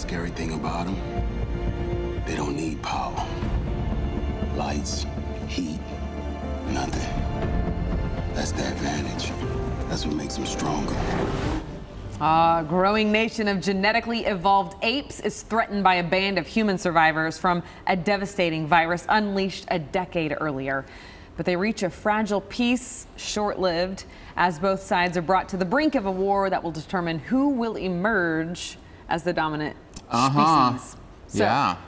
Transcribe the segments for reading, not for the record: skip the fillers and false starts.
scary thing about them, they don't need power. Lights, heat, nothing. That's the advantage. That's what makes them stronger. A growing nation of genetically evolved apes is threatened by a band of human survivors from a devastating virus unleashed a decade earlier. But they reach a fragile peace, short-lived, as both sides are brought to the brink of a war that will determine who will emerge as the dominant species. So,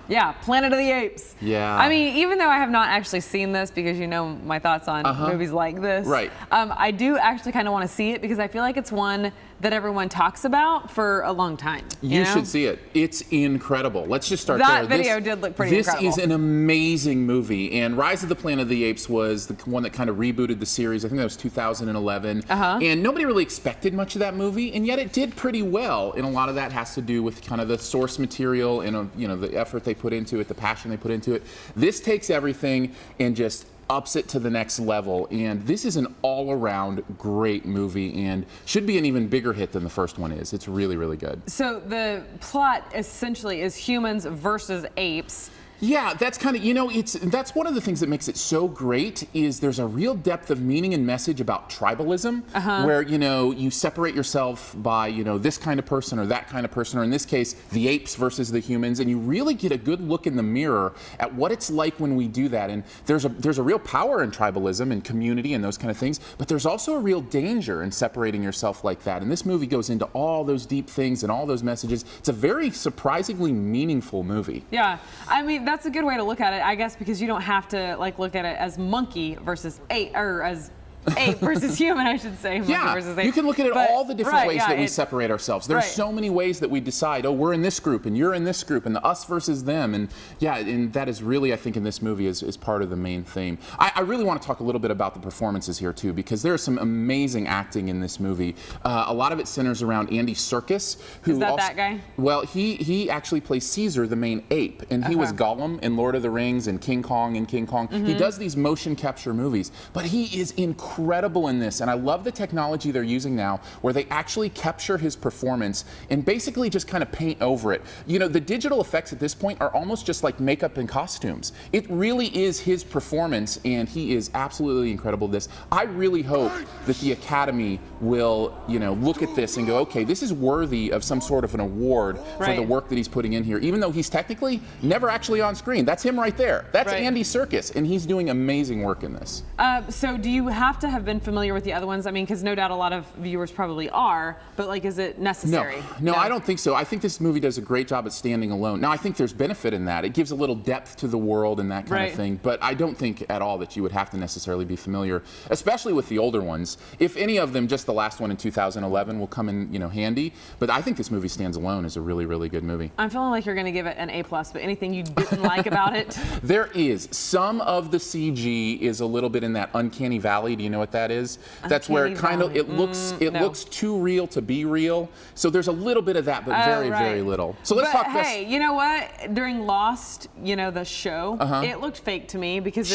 yeah, Planet of the Apes. Yeah. I mean, even though I have not actually seen this, because you know my thoughts on movies like this. Right. I do actually kind of want to see it because I feel like it's one that everyone talks about for a long time. You should see it. It's incredible. Let's just start there. That there. video did look pretty incredible. This is an amazing movie, and Rise of the Planet of the Apes was the one that kind of rebooted the series. I think that was 2011. And nobody really expected much of that movie, and yet it did pretty well. And a lot of that has to do with kind of the source material and the effort they put into it, the passion they put into it. This takes everything and just ups it to the next level, and this is an all-around great movie and should be an even bigger hit than the first one is. It's really, really good. So the plot essentially is humans versus apes. Yeah, that's kind of, that's one of the things that makes it so great is there's a real depth of meaning and message about tribalism where, you separate yourself by, this kind of person or that kind of person, or in this case, the apes versus the humans, and you really get a good look in the mirror at what it's like when we do that. And there's a real power in tribalism and community and those kind of things, but there's also a real danger in separating yourself like that. And this movie goes into all those deep things and all those messages. It's a very surprisingly meaningful movie. Yeah, I mean, that's a good way to look at it, I guess, because you don't have to look at it as monkey versus ape, or as ape versus human, I should say. Yeah, you can look at it all the different ways that we separate ourselves. There's so many ways that we decide, oh, we're in this group and you're in this group and the us versus them. And yeah, and that is really, I think, in this movie is part of the main theme. I really want to talk a little bit about the performances here too, because there's some amazing acting in this movie. A lot of it centers around Andy Serkis, who is that guy? Well, he actually plays Caesar, the main ape, and he was Gollum in Lord of the Rings and King Kong and King Kong. He does these motion capture movies, but he is incredible in this, and I love the technology they're using now where they actually capture his performance and basically just kind of paint over it. The digital effects at this point are almost just like makeup and costumes. It really is his performance, and he is absolutely incredible at this. I really hope that the Academy will, look at this and go, okay, this is worthy of some sort of an award for the work that he's putting in here, even though he's technically never actually on screen. That's him right there. That's Andy Serkis, and he's doing amazing work in this. So do you have to have been familiar with the other ones? I mean, because no doubt a lot of viewers probably are, but is it necessary? No, I don't think so. I think this movie does a great job at standing alone. Now, I think there's benefit in that. It gives a little depth to the world and that kind of thing, but I don't think at all that you would have to necessarily be familiar, especially with the older ones. If any of them, just the last one in 2011 will come in, handy, but I think this movie stands alone as a really, really good movie. I'm feeling like you're going to give it an A+, but anything you didn't like about it? There is. Some of the CG is a little bit in that uncanny valley. Do you know what that is? That's where it looks too real to be real. So there's a little bit of that, but very, very little. So let's talk. Hey, you know what? During Lost, the show, it looked fake to me because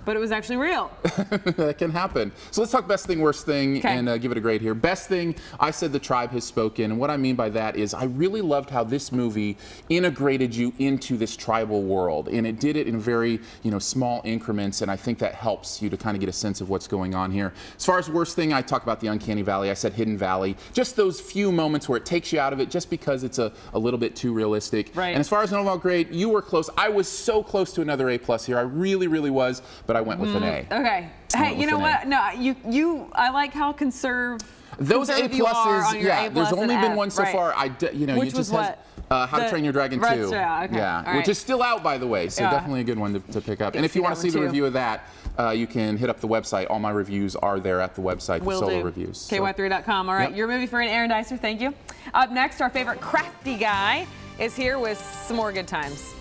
but it was actually real. That can happen. So let's talk best thing, worst thing, and give it a grade here. Best thing, I said the tribe has spoken, and what I mean by that is I really loved how this movie integrated you into this tribal world, and it did it in very small increments, and I think that helps you to kind of get a sense of what's going on here. As far as worst thing, I talk about the uncanny valley. I said hidden valley. Just those few moments where it takes you out of it just because it's a little bit too realistic. And as far as an overall grade, you were close. I was so close to another A+ here. I really, really was, but I went with an A. Okay. Hey, you know what? No, I like how conservative those A+, there's only been one so far. Which was what? How to Train Your Dragon 2. Which is still out, by the way, so definitely a good one to pick up. And if you want to see the review of that, you can hit up the website. All my reviews are there at the website, the solo reviews. KY3.com. All right, your movie friend, Aaron Dicer, thank you. Up next, our favorite crafty guy is here with some more good times.